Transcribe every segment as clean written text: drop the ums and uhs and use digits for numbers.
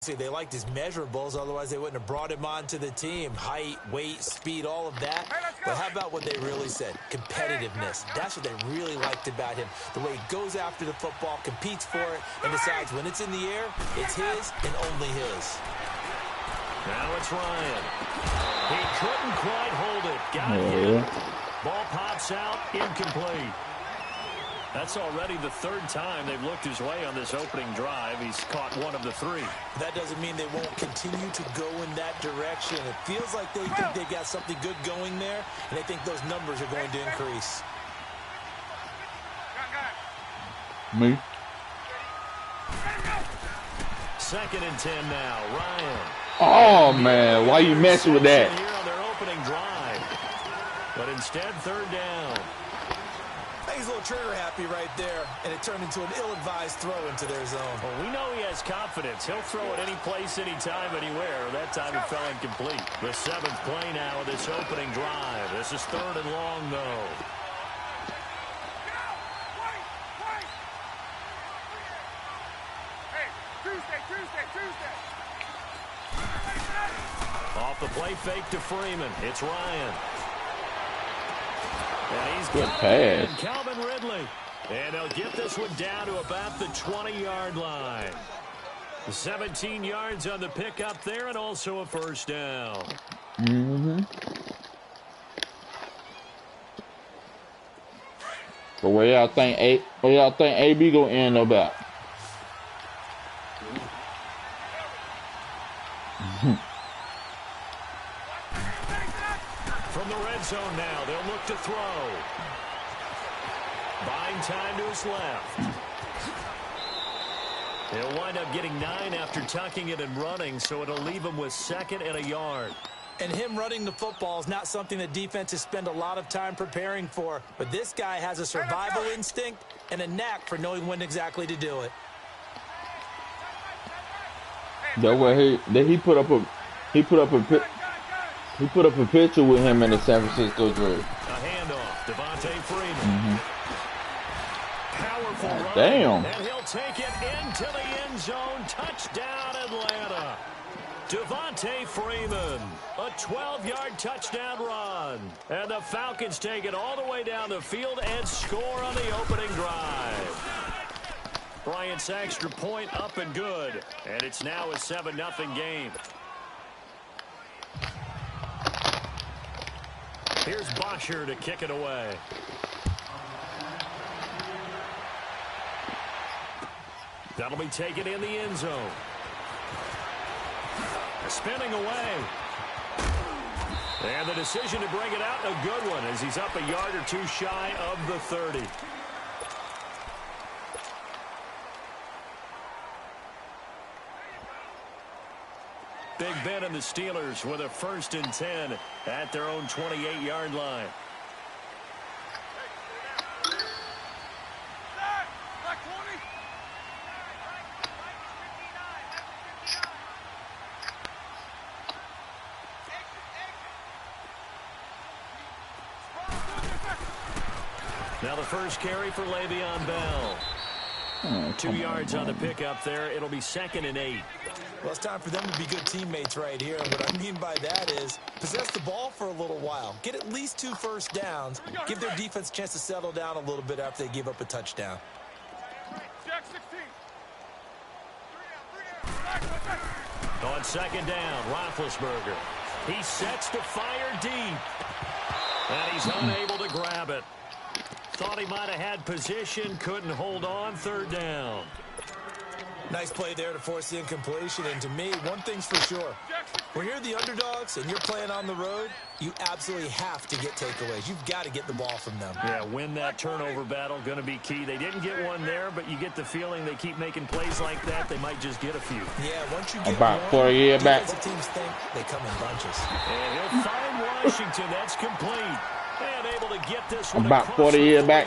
See, they liked his measurables, otherwise they wouldn't have brought him onto the team. Height, weight, speed, all of that. But how about what they really said? Competitiveness. That's what they really liked about him. The way he goes after the football, competes for it, and decides when it's in the air, it's his and only his. Now it's Ryan. He couldn't quite hold it. Got hit. Ball pops out, incomplete. That's already the third time they've looked his way on this opening drive. He's caught one of the three. That doesn't mean they won't continue to go in that direction. It feels like they think they've got something good going there, and they think those numbers are going to increase. Me. 2nd and 10 now. Ryan. Oh, man. Why you messing with that? Here on their opening drive. But instead, 3rd down. He's a little trigger happy right there, and it turned into an ill-advised throw into their zone. Well, we know he has confidence. He'll throw it any place, anytime, anywhere. That time it fell incomplete. The 7th play now of this opening drive. This is 3rd and long, though. Tuesday. Off the play fake to Freeman. It's Ryan. And he's good got pass. Calvin Ridley. And he'll get this one down to about the 20-yard line. 17 yards on the pickup there, and also a 1st down. But where y'all think AB gonna end up at? From the red zone now, they'll look to throw. Buying time to his left. He'll wind up getting 9 after tucking it and running, so it'll leave him with 2nd and a yard. And him running the football is not something that defenses spend a lot of time preparing for. But this guy has a survival instinct and a knack for knowing when exactly to do it. That way he put up a picture with him in the San Francisco jersey. A handoff, Devontae Freeman. Powerful run. Damn. And he'll take it into the end zone. Touchdown, Atlanta. Devontae Freeman, a 12-yard touchdown run. And the Falcons take it all the way down the field and score on the opening drive. Bryant's extra point up and good. And it's now a 7-0 game. Here's Bosher to kick it away. That'll be taken in the end zone. Spinning away. And the decision to bring it out, a good one, as he's up a yard or two shy of the 30. Big Ben and the Steelers with a 1st and 10 at their own 28-yard line. Now the first carry for Le'Veon Bell. 2 yards on the pickup there. It'll be 2nd and 8. Well, it's time for them to be good teammates right here. And what I mean by that is possess the ball for a little while. Get at least 2 first downs. Give their defense a chance to settle down a little bit after they give up a touchdown. On 2nd down, Roethlisberger. He sets to fire deep. And he's unable to grab it. Thought he might have had position, couldn't hold on. 3rd down. Nice play there to force the incompletion. And to me, one thing's for sure. When you're the underdogs and you're playing on the road, you absolutely have to get takeaways. You've got to get the ball from them. Yeah, win that turnover battle, going to be key. They didn't get one there, but you get the feeling they keep making plays like that, they might just get a few. Yeah, once you get about one, 40 years back. teams think they come in bunches. And he'll find Washington. That's complete. And able to get this one about 40 years back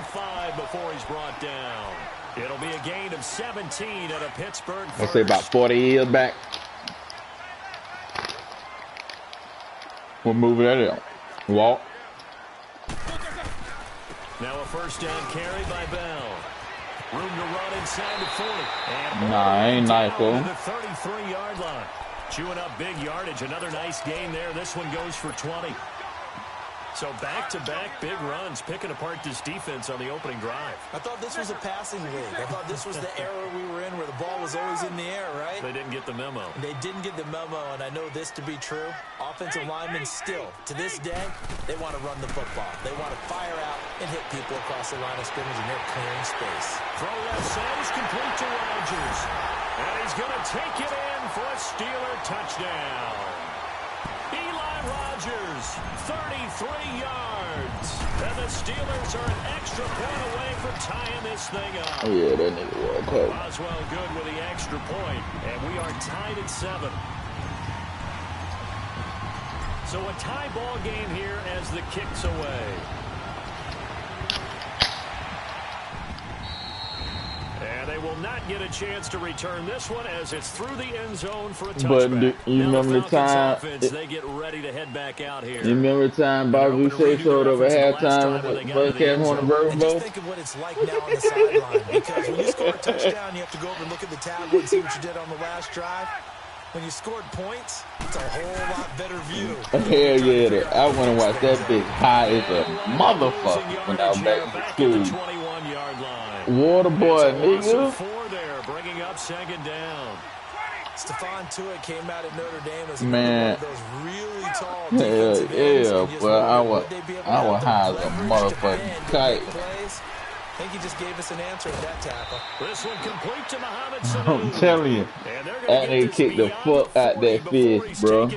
before he's brought down. It'll be a gain of 17 at a Pittsburgh first. Let's say about 40 years back. We'll move that in. Walk. Now a 1st down carry by Bell. Room to run inside the 40. And Nah, ain't nice, fool. the 33-yard line. Chewing up big yardage. Another nice gain there. This one goes for 20. So back-to-back big runs, picking apart this defense on the opening drive. I thought this was a passing league. I thought this was the era we were in where the ball was always in the air, right? They didn't get the memo. They didn't get the memo, and I know this to be true. Offensive linemen still, to this day, they want to run the football. They want to fire out and hit people across the line of scrimmage, and they're clearing space. Throw left side is complete to Rodgers. And he's going to take it in for a Steeler touchdown. Eli Rodgers, 33 yards. And the Steelers are an extra point away from tying this thing up. Oh, yeah, that nigga was cold. Boswell good with the extra point, and we are tied at 7. So a tie ball game here as the kick's away. And they will not get a chance to return this one as it's through the end zone for a touchback. But you remember the time? They get ready to head back out here. You remember the time Bobby Boucher showed up at halftime when the first came on the Bourbon Bowl? Just think of what it's like now on the sideline. Because when you score a touchdown, you have to go over and look at the tablet and see what you did on the last drive. When you scored points, it's a whole lot better view. Hell yeah, I want to watch that bitch high as a motherfucker when I was back in school. Water boy, nigga. 4 there, bringing up second down. Stephon Tuitt came out of Notre Dame as man, one of those really tall hell defensive ends. yeah, but I was high as a motherfucking kite. I think he just gave us an answer at that tackle. This one complete to Mohamed Sanu. I'm telling you, that nigga kicked the fuck out that fist, bro.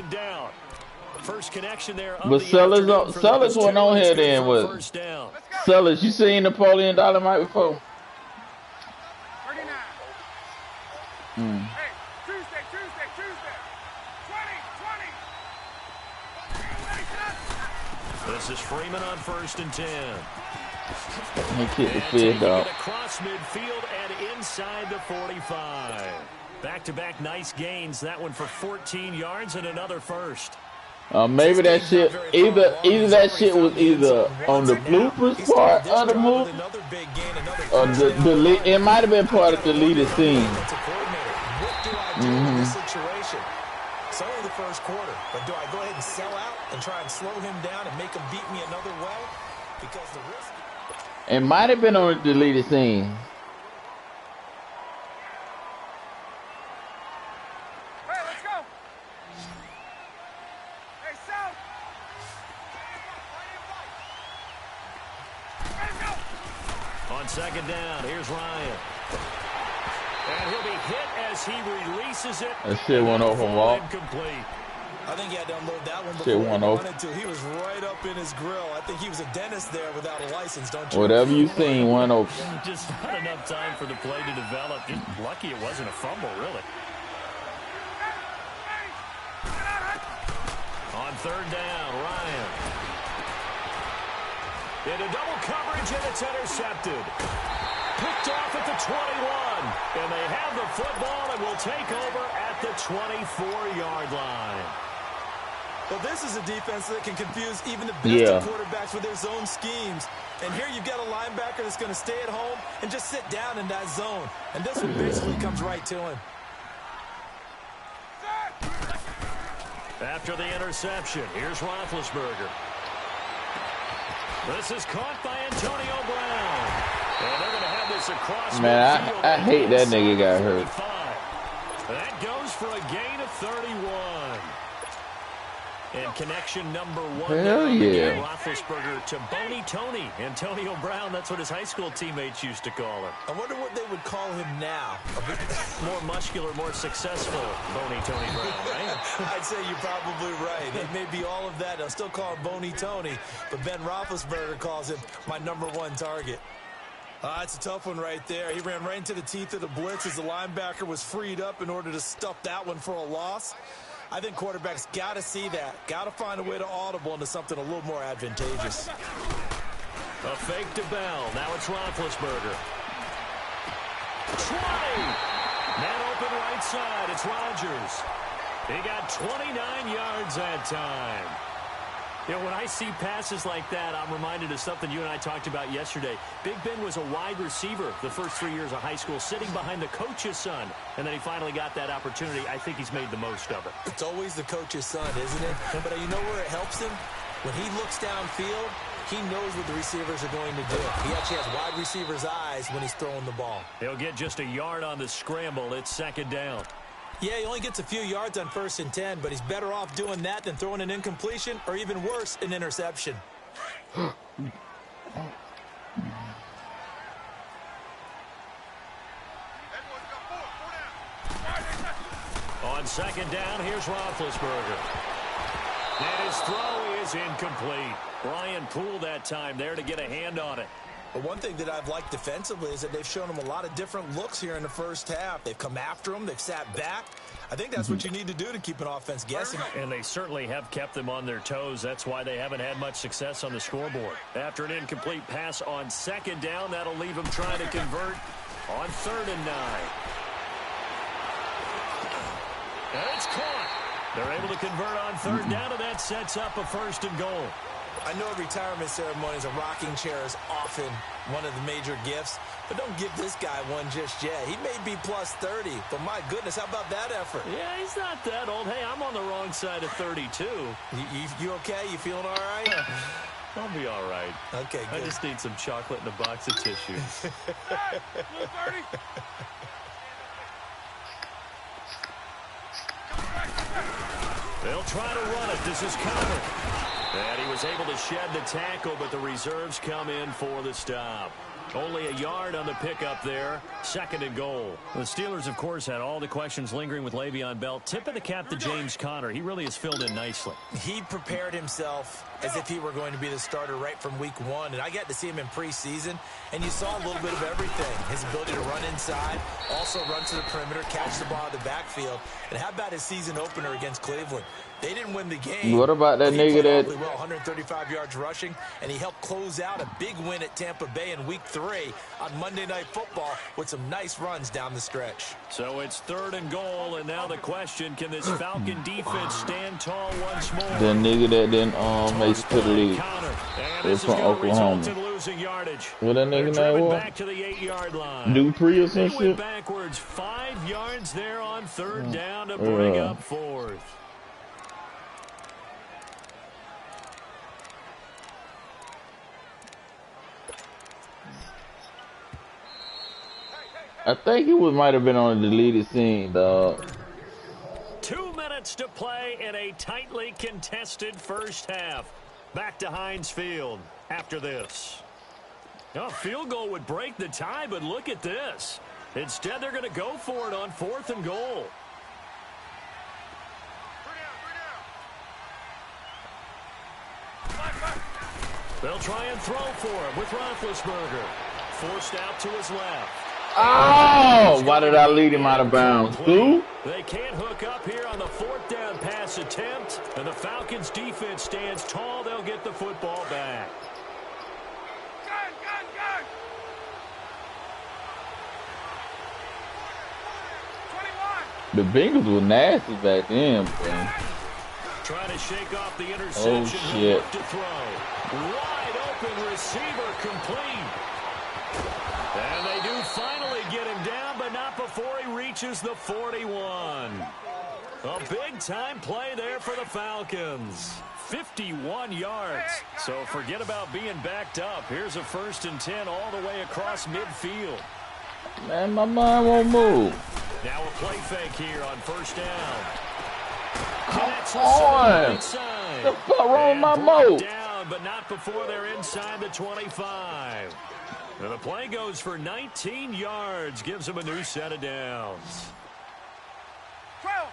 First connection there. But Sellers wasn't on here then, was it? Sellers, you seen Napoleon Dynamite before? 39. Hey, Tuesday. 20. This is Freeman on 1st and 10. He kicked the fist off. Across midfield and inside the 45. Back-to-back nice gains. That one for 14 yards and another first. Maybe that shit, either that shit was either on the bloopers part of the movie, or it might have been part of the deleted scene. It's only the first quarter, but do I go ahead and sell out and try and slow him down and make him beat me another way? Because the risk. It might have been on the deleted scene. On second down, here's Ryan. And he'll be hit as he releases it. That shit went over wall. Incomplete. I think he had to unload that one before he wanted to. He was right up in his grill. I think he was a dentist there without a license, don't you? Whatever you seen went over. Just not enough time for the play to develop. Just lucky it wasn't a fumble, really. On third down, Ryan. Into double coverage, and it's intercepted. Picked off at the 21. And they have the football and will take over at the 24-yard line. Well, this is a defense that can confuse even the best of quarterbacks with their zone schemes. And here you've got a linebacker that's going to stay at home and just sit down in that zone. And this one basically comes right to him. After the interception, here's Roethlisberger. This is caught by Antonio Brown. And they're going to have this across. Man, I hate that nigga got hurt. That goes for a gain of 31. And connection number 1. Hell yeah. Roethlisberger to Boney Tony. Antonio Brown, that's what his high school teammates used to call him. I wonder what they would call him now. More muscular, more successful Boney Tony Brown, right? I'd say you're probably right. It may be all of that. I'll still call him Boney Tony, but Ben Roethlisberger calls him my number 1 target. That's a tough one right there. He ran right into the teeth of the blitz as the linebacker was freed up in order to stuff that one for a loss. I think quarterbacks got to see that. Got to find a way to audible into something a little more advantageous. A fake to Bell. Now it's Roethlisberger. 20. Man open right side. It's Rodgers. He got 29 yards that time. You know, when I see passes like that, I'm reminded of something you and I talked about yesterday. Big Ben was a wide receiver the first 3 years of high school, sitting behind the coach's son. And then he finally got that opportunity. I think he's made the most of it. It's always the coach's son, isn't it? But you know where it helps him? When he looks downfield, he knows what the receivers are going to do. He actually has wide receivers' eyes when he's throwing the ball. He'll get just a yard on the scramble. It's second down. Yeah, he only gets a few yards on 1st and 10, but he's better off doing that than throwing an incompletion or even worse, an interception. On second down, here's Roethlisberger. And his throw is incomplete. Ryan Poole that time there to get a hand on it. But one thing that I've liked defensively is that they've shown him a lot of different looks here in the first half. They've come after him. They've sat back. I think that's what you need to do to keep an offense guessing. And they certainly have kept them on their toes. That's why they haven't had much success on the scoreboard. After an incomplete pass on second down, that'll leave them trying to convert on 3rd and 9. And it's caught. They're able to convert on 3rd down, and that sets up a 1st and goal. I know retirement ceremonies, a rocking chair is often one of the major gifts, but don't give this guy one just yet. He may be plus 30, but my goodness, how about that effort? Yeah, he's not that old. Hey, I'm on the wrong side of 32. You okay? You feeling all right? I'll be all right. Okay, good. I just need some chocolate and a box of tissue. Hey, blue 30. They'll try to run it. This is covered. And he was able to shed the tackle, but the reserves come in for the stop. Only a yard on the pickup there. 2nd and goal. The Steelers, of course, had all the questions lingering with Le'Veon Bell. Tip of the cap to James Conner. He really has filled in nicely. He prepared himself as if he were going to be the starter right from week 1. And I got to see him in preseason, and you saw a little bit of everything. His ability to run inside, also run to the perimeter, catch the ball out of the backfield. And how about his season opener against Cleveland? They didn't win the game. What about that nigga that... Well, 135 yards rushing, and he helped close out a big win at Tampa Bay in week 3 on Monday Night Football with some nice runs down the stretch. So it's 3rd and goal, and now the question, can this Falcon defense stand tall once more? The nigga that didn't make it to the league. It's from Oklahoma. What that nigga name was? Back to the 8-yard line. Dupree or some shit? shit? Backwards 5 yards there on 3rd down to bring up 4th. I think he might have been on a deleted scene, dog. 2 minutes to play in a tightly contested first half. Back to Heinz Field after this. A field goal would break the tie, but look at this. Instead, they're going to go for it on 4th and goal. They'll try and throw for him with Roethlisberger. Forced out to his left. Oh, why did I lead him out of bounds? Who? They can't hook up here on the 4th down pass attempt, and the Falcons defense stands tall. They'll get the football back. Gun. 21. The Bengals were nasty back then, bro. Trying to shake off the interception. Oh, shit. To throw. Wide open receiver complete. And they do finally get him down, but not before he reaches the 41. A big-time play there for the Falcons. 51 yards. So forget about being backed up. Here's a 1st and 10 all the way across midfield. Man, my mind won't move. Now a play fake here on 1st down. Come on. The fuck wrong with my mode? Down, but not before they're inside the 25. And the play goes for 19 yards, gives them a new set of downs. 12.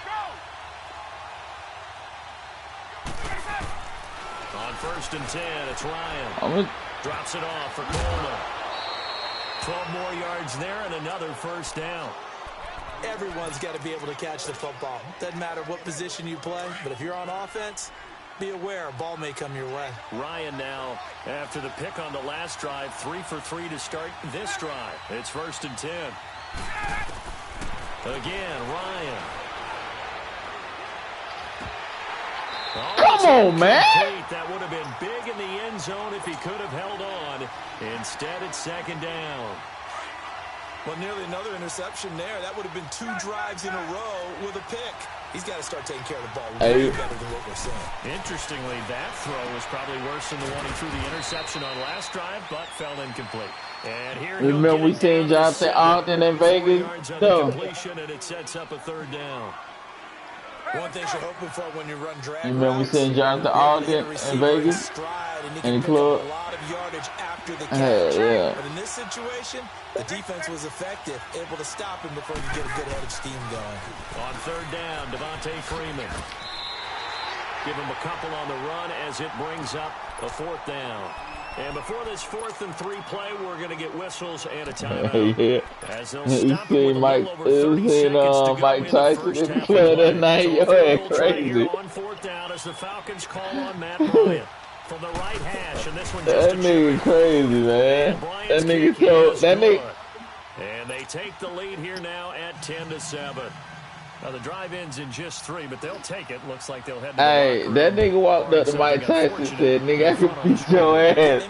Go. On 1st and 10, it's Ryan. Drops it off for Coleman. 12 more yards there and another 1st down. Everyone's got to be able to catch the football. Doesn't matter what position you play, but if you're on offense, be aware a ball may come your way. Ryan now, after the pick on the last drive, 3 for 3 to start this drive. It's 1st and 10. Again, Ryan. on, man. That would have been big in the end zone if he could have held on. Instead, it's second down. Well, nearly another interception there. That would have been 2 drives in a row with a pick. He's got to start taking care of the ball way better than what we're seeing. Interestingly, that throw was probably worse than the one he threw the interception on last drive, but fell incomplete. And here remember we seen Jonathan Ogden in Vegas? No. And it sets up a third down. One thing you're hoping for when you run drag. You remember we seen Jonathan Ogden in Vegas? And he club? A lot of yardage after the catch. Yeah. But in this situation, the defense was effective, able to stop him before you get a good head of steam going. On third down, Devontae Freeman. Give him a couple on the run as it brings up a fourth down. And before this 4th and 3 play, we're going to get whistles and a timeout. Yeah. As they'll You stop it with seen Mike Tyson play that night? Yo, that's crazy. On fourth down as the Falcons call on Matt Bryant from the right hash, and this one that nigga crazy, man. That nigga. And they take the lead here now at 10-7. Now the drive ends in just 3, but they'll take it. Looks like they'll head to the Hey, that nigga walked up to Mike Tyson and said, "Nigga, I can beat your ass.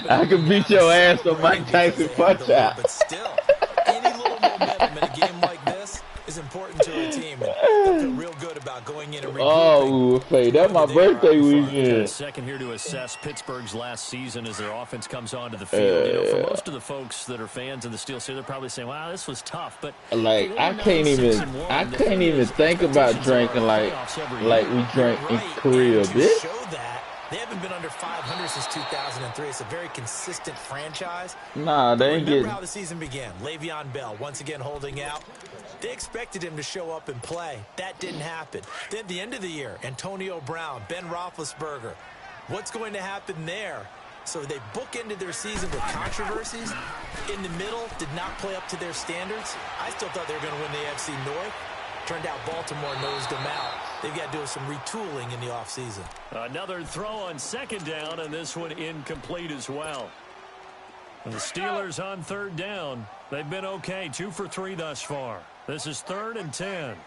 I can beat your ass on Mike Tyson punch out." But still, any little momentum in a game like this is important to a team. They'll feel real good about going in and regrouping. Oh, Faye, that's my birthday weekend. Second here to assess Pittsburgh's last season as their offense comes onto the field. You know, for most of the folks that are fans of the Steel City, they're probably saying, "Wow, this was tough." But like, I can't even think about drinking like we drank in Korea, bitch. They haven't been under 500 since 2003. It's a very consistent franchise. Nah, they ain't Remember how the season began. Le'Veon Bell once again holding out. They expected him to show up and play. That didn't happen. Then at the end of the year, Antonio Brown, Ben Roethlisberger. What's going to happen there? So they bookended their season with controversies. In the middle, did not play up to their standards. I still thought they were going to win the AFC North. Turned out Baltimore nosed them out. They've got to do some retooling in the offseason. Another throw on second down, and this one incomplete as well. And the Steelers on third down. They've been okay, 2 for 3 thus far. This is 3rd and 10.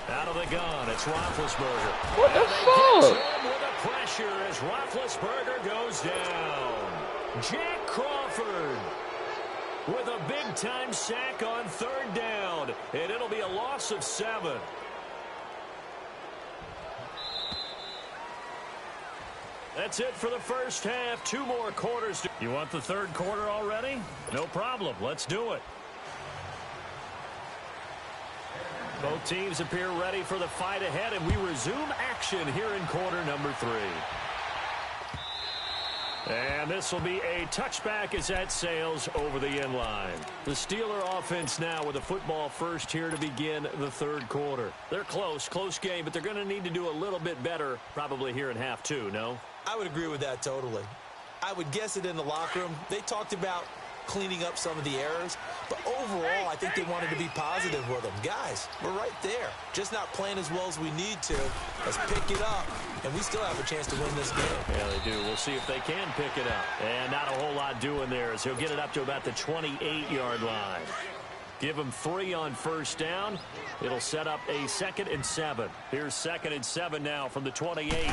Out of the gun, it's Roethlisberger. What the fuck? With the pressure as Roethlisberger goes down. Jack Crawford with a big-time sack on third down, and it'll be a loss of 7. That's it for the first half. 2 more quarters. You want the third quarter already? No problem. Let's do it. Both teams appear ready for the fight ahead, and we resume action here in quarter number 3. And this will be a touchback as that sails over the end line. The Steeler offense now with a football first here to begin the third quarter. They're close game, but they're going to need to do a little bit better probably here in half 2, no? I would agree with that totally. I would guess it in the locker room. They talked about cleaning up some of the errors, but overall I think they wanted to be positive with them. Guys, we're right there. Just not playing as well as we need to. Let's pick it up, and we still have a chance to win this game. Yeah, they do. We'll see if they can pick it up. And not a whole lot doing there as he'll get it up to about the 28-yard line. Give him 3 on first down. It'll set up a 2nd and 7. Here's 2nd and 7 now from the 28.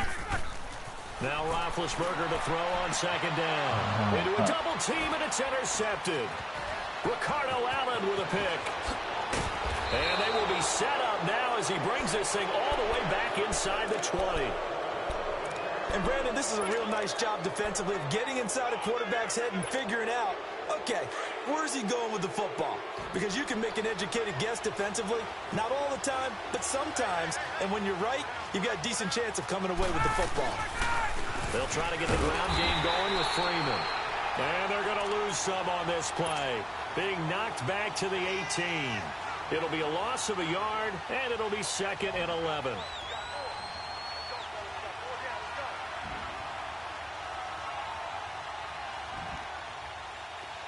Now Roethlisberger to throw on second down. Into a double team, and it's intercepted. Ricardo Allen with a pick. And they will be set up now as he brings this thing all the way back inside the 20. And Brandon, this is a real nice job defensively of getting inside a quarterback's head and figuring out, okay, where's he going with the football? Because you can make an educated guess defensively, not all the time, but sometimes. And when you're right, you've got a decent chance of coming away with the football. They'll try to get the ground game going with Freeman. And they're going to lose some on this play. Being knocked back to the 18. It'll be a loss of a yard, and it'll be 2nd and 11.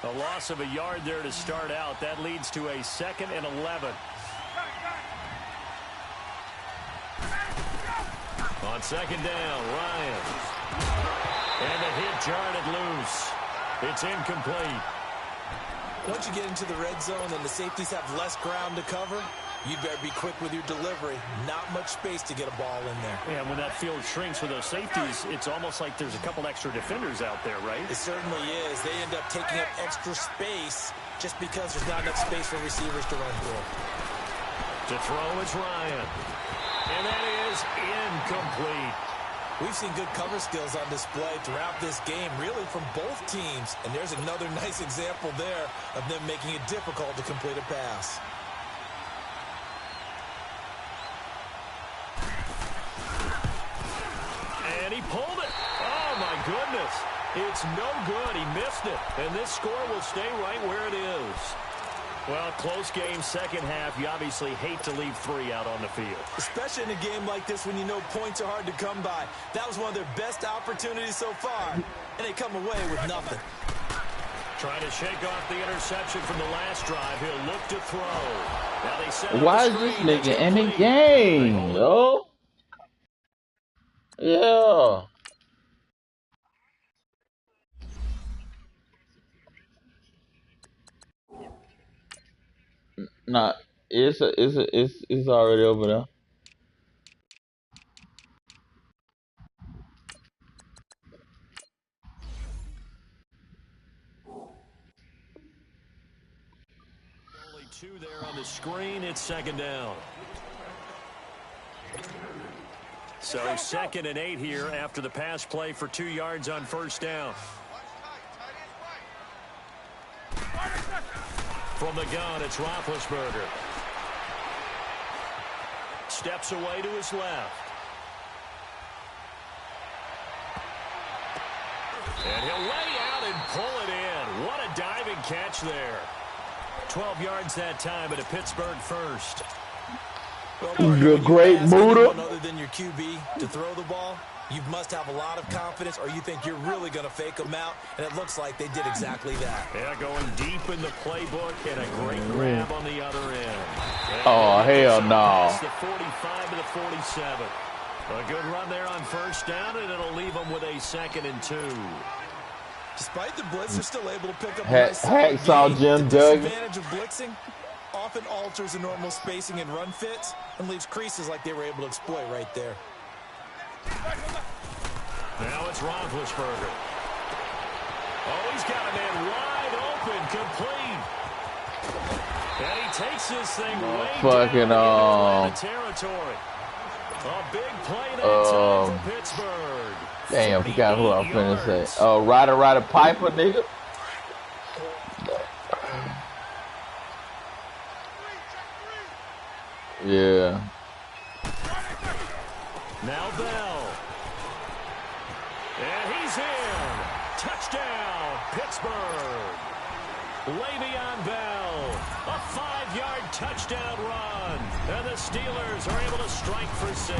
A loss of a yard there to start out. That leads to a 2nd and 11. On second down, Ryan. And the hit jarred loose. It's incomplete. Once you get into the red zone and the safeties have less ground to cover, You better be quick with your delivery. Not much space to get a ball in there. Yeah, when that field shrinks for those safeties, it's almost like there's a couple extra defenders out there, right? It certainly is. They end up taking up extra space just because there's not enough space for receivers to run through. To throw is Ryan. And that is incomplete. We've seen good cover skills on display throughout this game, really from both teams. And there's another nice example there of them making it difficult to complete a pass. And he pulled it. Oh, my goodness. It's no good. He missed it. And this score will stay right where it is. Well, close game, second half. You obviously hate to leave 3 out on the field. Especially in a game like this when you know points are hard to come by. That was one of their best opportunities so far, and they come away with nothing. Trying to shake off the interception from the last drive. He'll look to throw. Now they set Why is this nigga in the game, yo? Yeah. Nah, it's already over there. Only 2 there on the screen. It's second down. So 2nd and 8 here after the pass play for 2 yards on first down. From the gun, it's Roethlisberger. Steps away to his left. And he'll lay out and pull it in. What a diving catch there. 12 yards that time, but a Pittsburgh first. Well, great Buddha. Other than your QB to throw the ball, you must have a lot of confidence, or you think you're really going to fake them out, and it looks like they did exactly that. Yeah, going deep in the playbook, and a great grab on the other end. Oh, hell no. The 45 to the 47. A good run there on first down, and it'll leave them with a 2nd and 2. Despite the blitz, they're still able to pick up a nice Hacksaw Jim Duggan. The disadvantage of blitzing often alters the normal spacing and run fits and leaves creases like they were able to exploit right there. Now it's Roethlisberger. Oh, he's got a man wide open, complete. And he takes this thing way fucking down into the territory. A big play that time for Pittsburgh. Damn, forgot who I'm finna say. Oh, Ryder Piper, nigga. Yeah. Now Bell. And he's in. Touchdown, Pittsburgh. Le'Veon Bell. A 5-yard touchdown run. And the Steelers are able to strike for 6.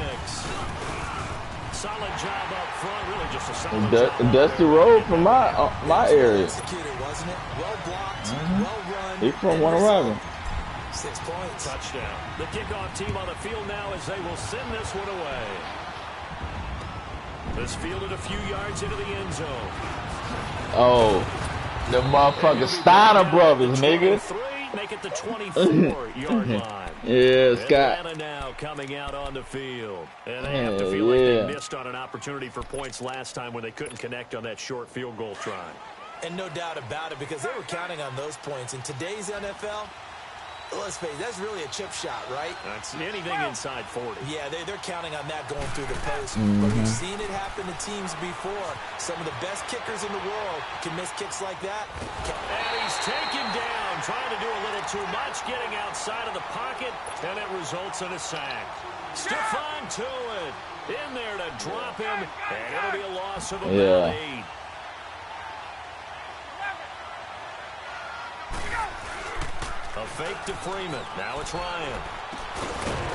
Solid job up front. Really just a solid job. Dusty Road from my area. Executed, wasn't it? Well blocked, well run. He's from Warner Robin. 6 points. Touchdown. The kickoff team on the field now as they will send this one away. This fielded a few yards into the end zone. Oh, the motherfucking Steiner brothers, nigga. Make it the 24-yard line. Yeah, Scott. Atlanta now coming out on the field. And they have to feel like they missed on an opportunity for points last time when they couldn't connect on that short field goal try. And no doubt about it, because they were counting on those points. In today's NFL, let's face it, that's really a chip shot, right? That's anything inside 40. Yeah, they're counting on that going through the post. But we've seen it happen to teams before. Some of the best kickers in the world can miss kicks like that. And he's taken down, trying to do a little too much, getting outside of the pocket, and it results in a sack. Stephon Tuitt in there to drop him, and it'll be a loss of about 8. A fake to Freeman. Now it's Ryan.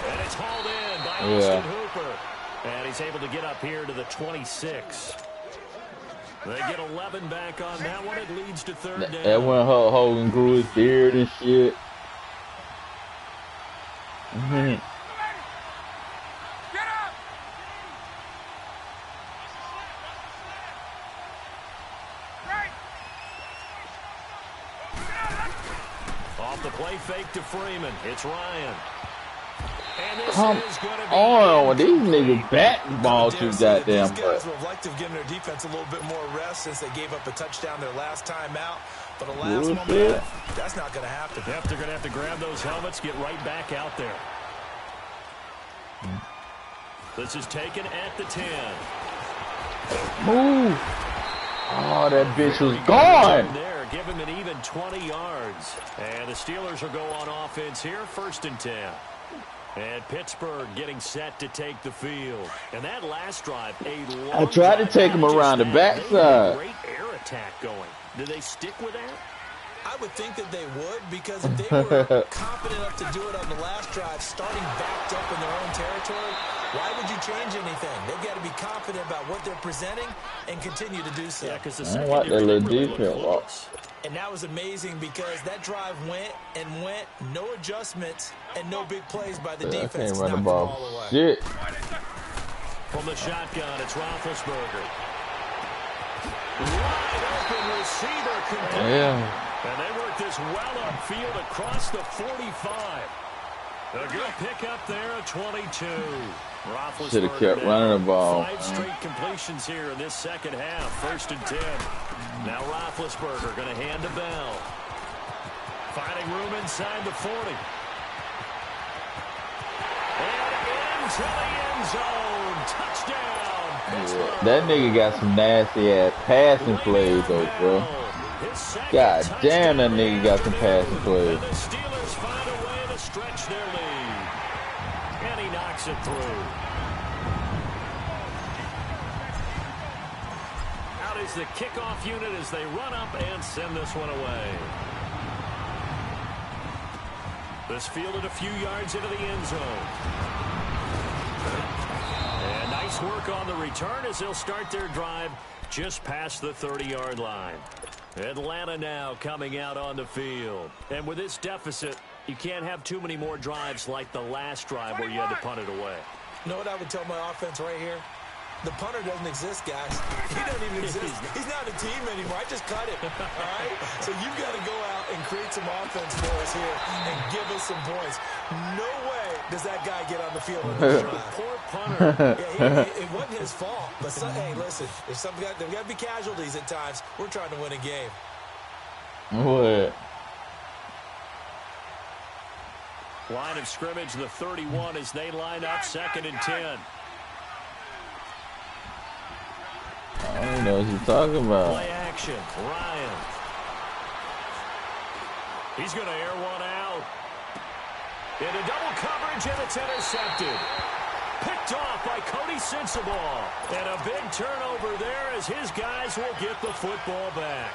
And it's hauled in by Austin Hooper. And he's able to get up here to the 26. They get 11 back on that one. It leads to third down. That when Hogan grew his beard and shit. Off the play fake to Freeman. It's Ryan. Come on, these niggas bat the ball too goddamn much. These guys would have liked to have given their defense a little bit more rest since they gave up a touchdown their last time out. But a last moment, that's not going to happen. Yep, they're going to have to grab those helmets, get right back out there. This is taken at the 10. Move. Oh, that bitch was gone. There, give him an even 20 yards. And the Steelers will go on offense here, 1st and 10. And Pittsburgh getting set to take the field. And that last drive, I tried to take him around the backside. Great air attack going. Do they stick with that? I would think that they would, because if they were confident enough to do it on the last drive, starting backed up in their own territory, why would you change anything? They've got to be confident about what they're presenting and continue to do so. Yeah, because the I like that little really defense. And that was amazing because that drive went and went, no adjustments and no big plays by the defense. I can't to run the knock ball. away. Shit. From the shotgun, it's Roethlisberger. Wide open receiver complete. Yeah. And they work this well upfield across the 45. A good pick up there at 22. Should have kept running the ball. 5 straight completions here in this second half. 1st and 10. Now Roethlisberger going to hand to Bell. Finding room inside the 40. And into the end zone. Touchdown. Yeah. That nigga got some nasty ass passing plays though, bro. God damn, that nigga got some passing plays. And the Steelers find a way to stretch their lead. And he knocks it through. Out is the kickoff unit as they run up and send this one away. This fielded a few yards into the end zone. And nice work on the return as they'll start their drive just past the 30-yard line. Atlanta now coming out on the field. And with this deficit, you can't have too many more drives like the last drive where you had to punt it away. You know what I would tell my offense right here? The punter doesn't exist, guys. He doesn't even exist. He's not a team anymore. I just cut him, all right? So you've got to go out and create some offense for us here and give us some points. No way does that guy get on the field on this drive. Poor punter. Yeah, it wasn't his fault. But, hey, listen, there's got to be casualties at times. We're trying to win a game. What? Line of scrimmage, the 31 as they line up 2nd and 10. I don't know what you're talking about. Play action. Ryan. He's going to air one out. Into double coverage, and it's intercepted. Picked off by Cody Sensabaugh. And a big turnover there as his guys will get the football back.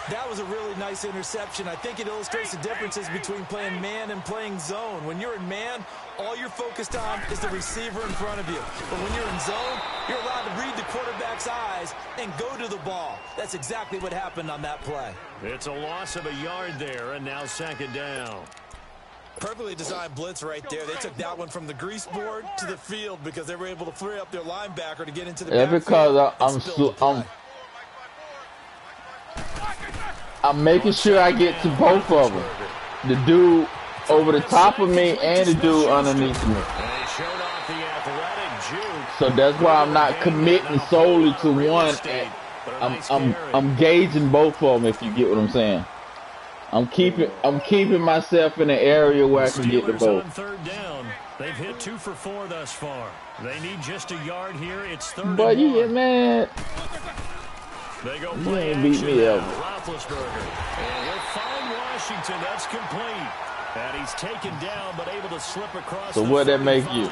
That was a really nice interception. I think it illustrates the differences between playing man and playing zone. When you're in man, all you're focused on is the receiver in front of you. But when you're in zone, you're allowed to read the quarterback's eyes and go to the ball. That's exactly what happened on that play. It's a loss of a yard there, and now 2nd down. Perfectly designed blitz right there. They took that one from the grease board to the field because they were able to free up their linebacker to get into the backfield. Because I'm making sure I get to both of them. The dude over the top of me and the dude underneath me. So that's why I'm not committing solely to one. I'm gauging both of them, if you get what I'm saying. I'm keeping myself in an area where I can get the both. On 3rd down. They've hit 2 for 4 thus far. They need just a yard here. It's 3rd But and 1. yeah, man. They go You play ain't beat me ever. Roethlisberger. And he'll find Washington. That's complete. And he's taken down, but able to slip across. So the what'd that make 45. you?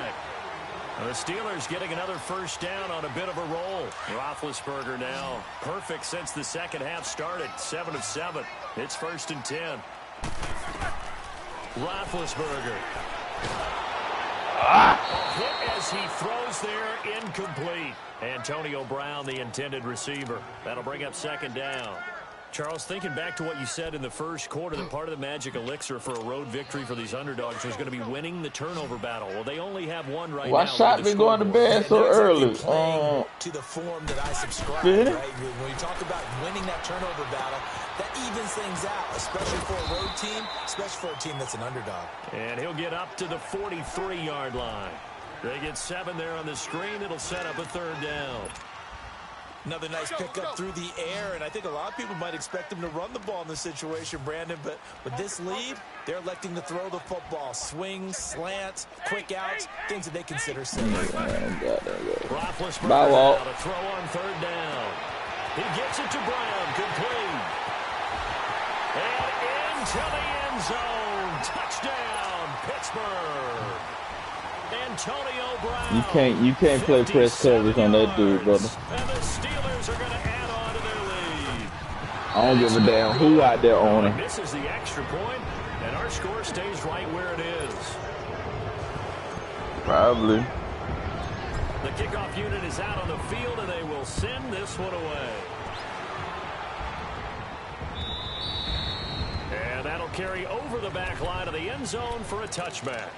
The Steelers getting another 1st down on a bit of a roll. Roethlisberger now perfect since the second half started. 7 of 7. It's 1st and 10. Roethlisberger. A hit as he throws there, incomplete. Antonio Brown, the intended receiver. That'll bring up 2nd down. Charles, thinking back to what you said in the first quarter, that part of the magic elixir for a road victory for these underdogs was going to be winning the turnover battle. Well, they only have one right Why now. Why shot me going to bed so early? To the form that I subscribe, right? When you talk about winning that turnover battle, That evens things out, especially for a road team, especially for a team that's an underdog. And he'll get up to the 43-yard line. They get 7 there on the screen. It'll set up a 3rd down. Another nice pickup through the air, and I think a lot of people might expect him to run the ball in this situation, Brandon, but with this lead, they're electing to throw the football. Swings, slants, quick outs, things that they consider safe. Roethlisberger now to throw on 3rd down. He gets it to Brown, complete. And into the end zone. Touchdown, Pittsburgh. Antonio Brown. You can't play press coverage on that dude, brother. And the Steelers are going to add on to their lead. I don't give a damn who out there on it. This is the extra point, and our score stays right where it is. Probably. The kickoff unit is out on the field, and they will send this one away. And that'll carry over the back line of the end zone for a touchback.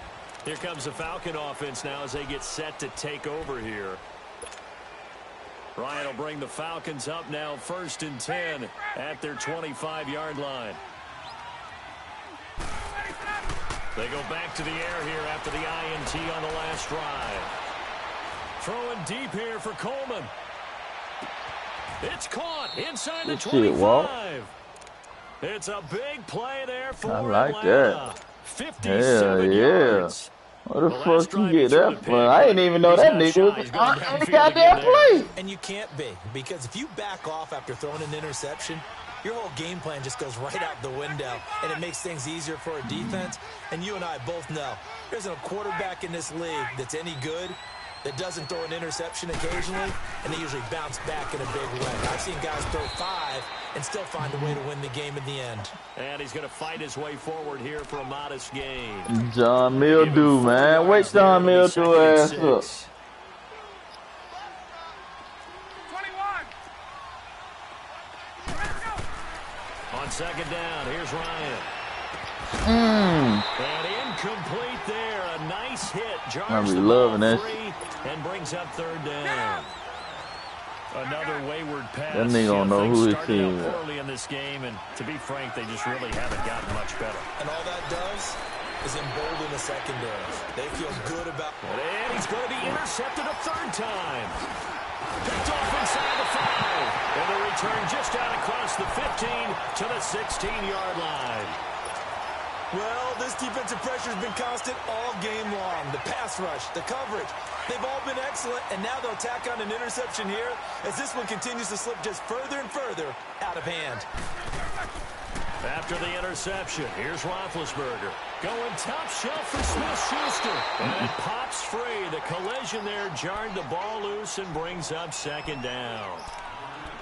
Here comes the Falcon offense now as they get set to take over here. Ryan will bring the Falcons up now 1st and 10 at their 25-yard line. They go back to the air here after the INT on the last drive. Throwing deep here for Coleman. It's caught inside the 25. It's a big play there for I like Atlanta. that. 57 yards. What the fuck you get that from? I didn't even know that nigga was on the goddamn play. And you can't be, because if you back off after throwing an interception, your whole game plan just goes right out the window, and it makes things easier for a defense. And you and I both know there's a quarterback in this league that's any good that doesn't throw an interception occasionally, and they usually bounce back in a big way. I've seen guys throw 5 and still find a way to win the game in the end. And he's going to fight his way forward here for a modest gain. John Mildew, man. Wake John Mildew ass up. 21. On 2nd down, here's Ryan. And incomplete there. A nice hit. Jars the ball free and brings up 3rd down. Another wayward pass. That nigga don't know who his team is. Poorly in this game, and to be frank, they just really haven't gotten much better. And all that does is embolden the secondary. They feel good about. And he's going to be intercepted a 3rd time. Picked off inside the 5. And the return just out across the 15 to the 16-yard line. Well, this defensive pressure has been constant all game long. The pass rush, the coverage, they've all been excellent, and now they'll tack on an interception here as this one continues to slip just further and further out of hand. After the interception, here's Roethlisberger. Going top shelf for Smith-Schuster. And it pops free. The collision there jarred the ball loose and brings up 2nd down.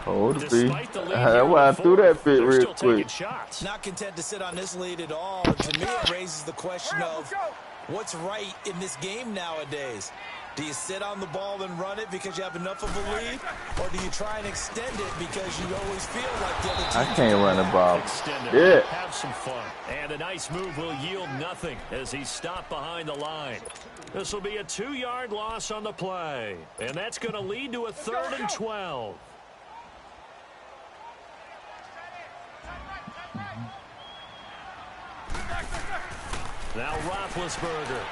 Hold it, B. I threw that bit real quick. Not content to sit on this lead at all. To me, it raises the question of what's right in this game nowadays. Do you sit on the ball and run it because you have enough of a lead? Or do you try and extend it because you always feel like the other team? I can't run the ball. Yeah. Have some fun. And a nice move will yield nothing as he's stopped behind the line. This will be a 2-yard loss on the play. And that's going to lead to a 3rd and 12. Now Roethlisberger.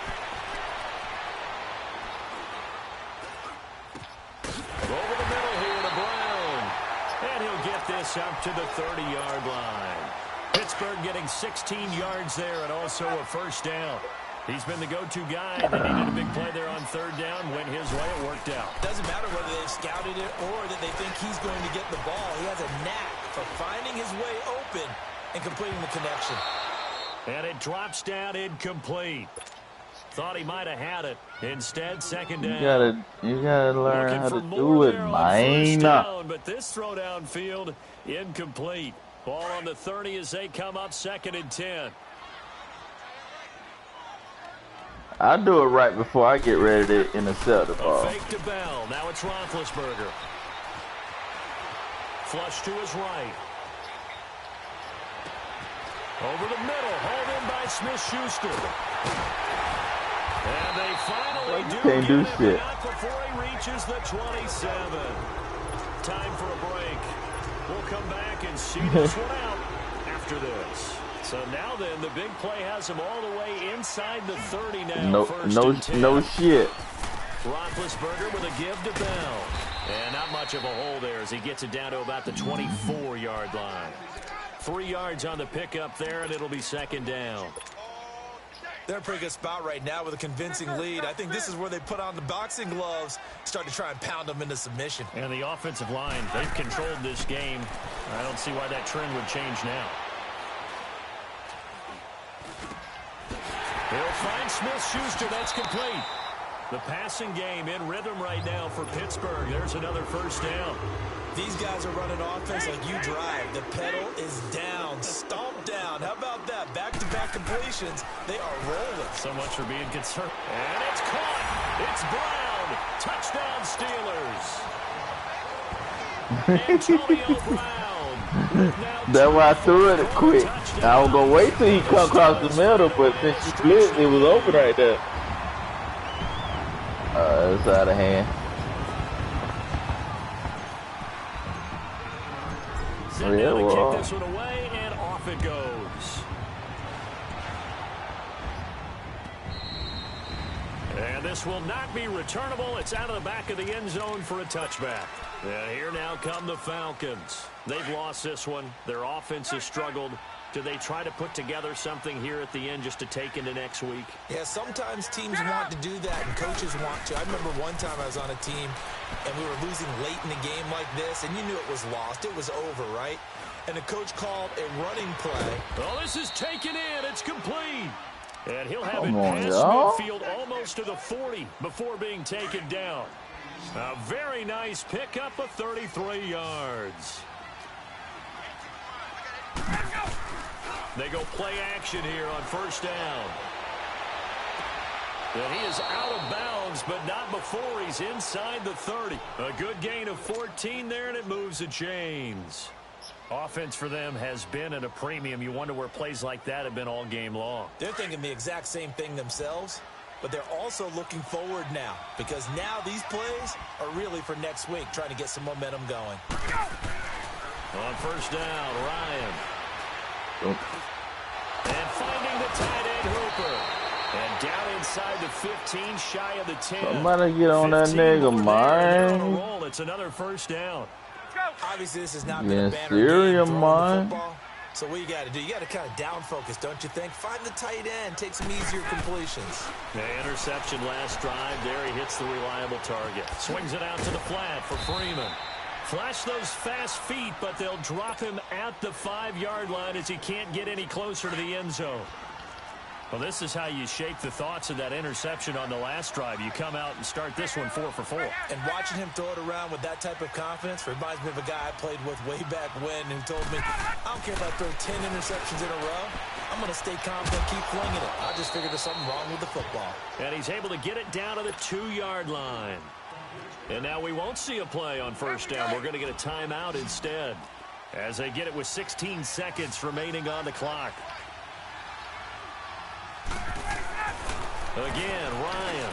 Over the middle here to Brown. And he'll get this up to the 30-yard line. Pittsburgh getting 16 yards there and also a 1st down. He's been the go-to guy. They needed a big play there on 3rd down. Went his way. It worked out. Doesn't matter whether they've scouted it or that they think he's going to get the ball. He has a knack for finding his way open and completing the connection. And it drops down incomplete. Thought he might have had it. Instead, 2nd down. You gotta learn how to do it, man. But this throw downfield, incomplete. Ball on the 30 as they come up 2nd and 10. I do it right before I get ready to intercept the ball. A fake to Bell. Now it's Roethlisberger. Flush to his right. Over the middle, hauled in by Smith-Schuster. And they finally can't do shit. Not before he reaches the 27. Time for a break. We'll come back and see this one out. after this. So now then, the big play has him all the way inside the 30 now. No shit. Roethlisberger with a give to Bell. And not much of a hole there as he gets it down to about the 24-yard line. 3 yards on the pickup there, and it'll be second down. They're in a pretty good spot right now with a convincing lead. I think this is where they put on the boxing gloves, start to try and pound them into submission. And the offensive line, they've controlled this game. I don't see why that trend would change now. He'll find Smith-Schuster. That's complete. The passing game in rhythm right now for Pittsburgh. There's another first down. These guys are running offense like you drive. The pedal is down, stomp down. How about that? Back-to-back completions. They are rolling. So much for being concerned. And it's caught. It's Brown. Touchdown, Steelers. Antonio Brown. That's why I threw it quick. I was going to wait till he come across the middle, but since he split, it was open right there. It's out of hand. Send down to kick this one away, and off it goes. And this will not be returnable. It's out of the back of the end zone for a touchback. And here now come the Falcons. They've lost this one. Their offense has struggled. Do they try to put together something here at the end just to take into next week? Yeah, sometimes teams want to do that and coaches want to. I remember one time I was on a team and we were losing late in the game like this, and you knew it was lost. It was over, right? And the coach called a running play. Well, this is taken in. It's complete. And he'll have it past midfield almost to the 40 before being taken down. A very nice pickup of 33 yards. They go play action here on first down. And he is out of bounds, but not before he's inside the 30. A good gain of 14 there, and it moves the chains. Offense for them has been at a premium. You wonder where plays like that have been all game long. They're thinking the exact same thing themselves, but they're also looking forward now because now these plays are really for next week, trying to get some momentum going. On first down, Ryan. And finding the tight end Hooper. And down inside the 15, shy of the 10. Somebody get on that nigga, man. It's another first down. Obviously, this is not been a banner game throwing the football. So what you got to do, you got to kind of down focus, don't you think? Find the tight end, take some easier completions. The interception last drive. There he hits the reliable target. Swings it out to the flat for Freeman. Flash those fast feet, but they'll drop him at the 5-yard line as he can't get any closer to the end zone. Well, this is how you shape the thoughts of that interception on the last drive. You come out and start this one 4 for 4. And watching him throw it around with that type of confidence reminds me of a guy I played with way back when who told me, I don't care if I throw 10 interceptions in a row. I'm going to stay confident, keep flinging it. I just figured there's something wrong with the football. And he's able to get it down to the 2-yard line. And now we won't see a play on first down. We're going to get a timeout instead as they get it with 16 seconds remaining on the clock. Again, Ryan.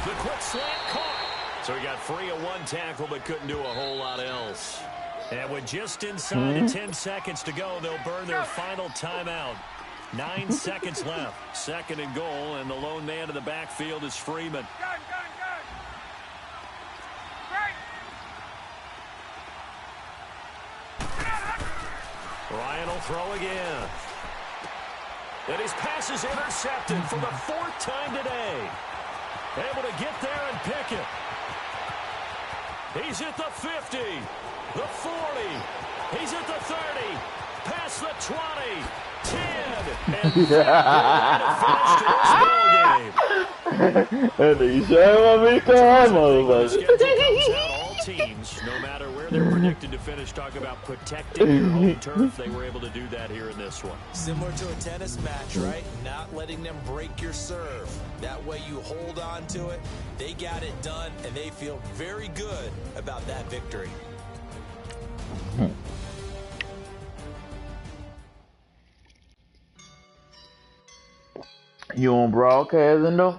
The quick slant caught. So he got free of one tackle but couldn't do a whole lot else. And with just inside of 10 seconds to go, they'll burn their final timeout. 9 seconds left. Second and goal, and the lone man in the backfield is Freeman. Ryan will throw again. And his pass is intercepted for the 4th time today. Able to get there and pick it. He's at the 50, the 40. He's at the 30, past the 20, 10, and and he showed me come over. All teams, no matter where they're predicted to finish, talk about protecting your home turf. They were able to do that here in this one. Similar to a tennis match, right? Not letting them break your serve. That way you hold on to it. They got it done, and they feel very good about that victory. You on broadcasting though?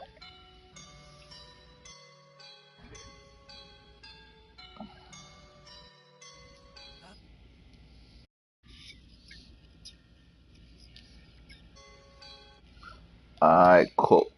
Alright, cool.